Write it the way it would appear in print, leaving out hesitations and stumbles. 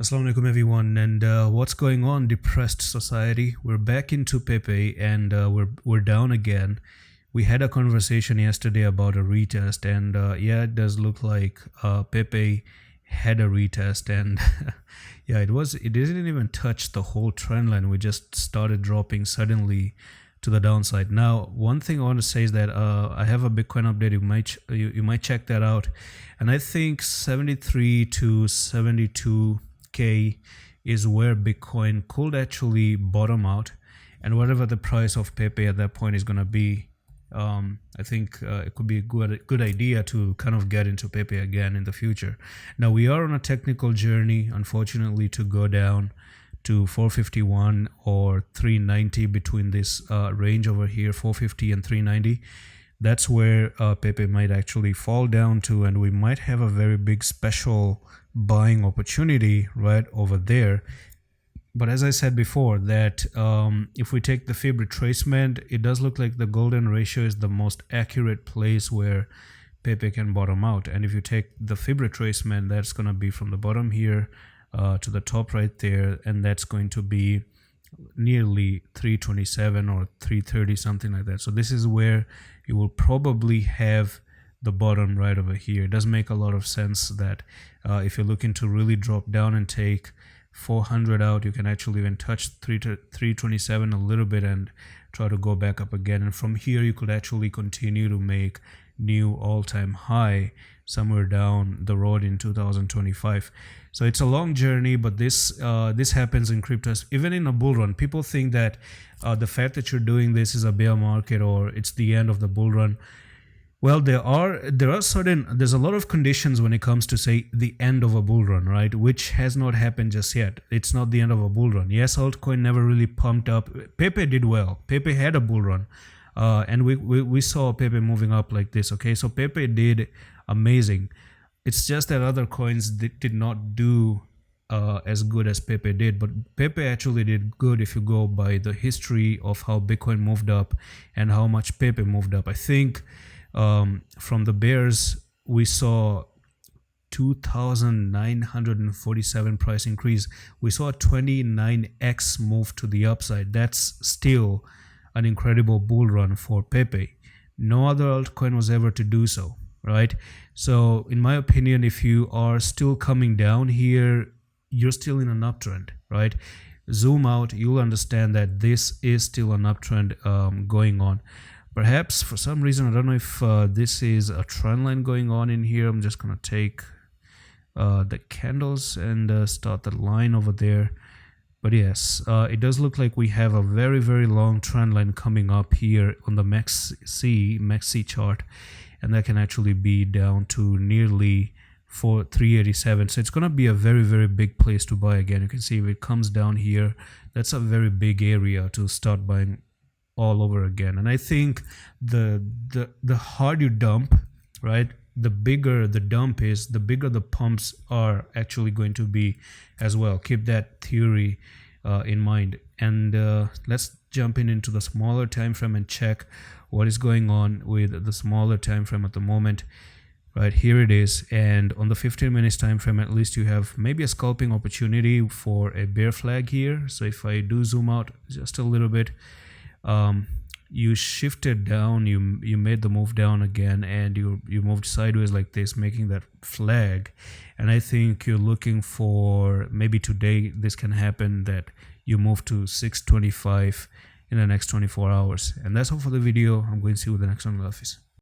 Assalamu alaikum everyone, and what's going on, depressed society? We're back into Pepe, and we're down again. We had a conversation yesterday about a retest, and yeah, it does look like Pepe had a retest, and yeah, it didn't even touch the whole trend line. We just started dropping suddenly to the downside. Now, one thing I want to say is that I have a Bitcoin update. You might check that out, and I think 73 to 72K is where Bitcoin could actually bottom out, and whatever the price of Pepe at that point is going to be, I think it could be a good idea to kind of get into Pepe again in the future. Now we are on a technical journey, unfortunately, to go down to 451 or 390 between this range over here, 450 and 390. That's where Pepe might actually fall down to, and we might have a very big special buying opportunity right over there. But as I said before, that if we take the fib retracement, it does look like the golden ratio is the most accurate place where Pepe can bottom out. And if you take the fib retracement, that's going to be from the bottom here to the top right there, and that's going to be nearly 327 or 330, something like that. So this is where you will probably have the bottom right over here. It does make a lot of sense that if you're looking to really drop down and take 400 out, you can actually even touch 327 a little bit and try to go back up again, and from here you could actually continue to make new all-time high somewhere down the road in 2025. So it's a long journey, but this happens in crypto. Even in a bull run, people think that the fact that you're doing this is a bear market or it's the end of the bull run. Well, there's a lot of conditions when it comes to, say, the end of a bull run, right? Which has not happened just yet. It's not the end of a bull run. Yes, altcoin never really pumped up. Pepe did well. Pepe had a bull run. And we saw Pepe moving up like this, okay? So Pepe did amazing. It's just that other coins did not do as good as Pepe did. But Pepe actually did good if you go by the history of how Bitcoin moved up and how much Pepe moved up. I think from the bears, we saw 2,947 price increase. We saw a 29x move to the upside. That's still an incredible bull run for Pepe. No other altcoin was ever to do so, right? So in my opinion, if you are still coming down here, you're still in an uptrend, right? Zoom out, you'll understand that this is still an uptrend going on. Perhaps for some reason, I don't know if this is a trend line going on in here. I'm just going to take the candles and start the line over there. But yes, it does look like we have a very, very long trend line coming up here on the MACD chart. And that can actually be down to nearly 387. So it's going to be a very, very big place to buy again. You can see if it comes down here, that's a very big area to start buying all over again. And I think the harder you dump, right, the bigger the dump is, the bigger the pumps are actually going to be as well. Keep that theory in mind. And let's jump into the smaller time frame and check what is going on with the smaller time frame at the moment. Right here it is, and on the 15 minutes time frame, at least you have maybe a scalping opportunity for a bear flag here. So if I do zoom out just a little bit, you shifted down, you made the move down again, and you moved sideways like this, making that flag. And I think you're looking for, maybe today this can happen, that you move to 625 in the next 24 hours. And that's all for the video. I'm going to see you with the next one in the office.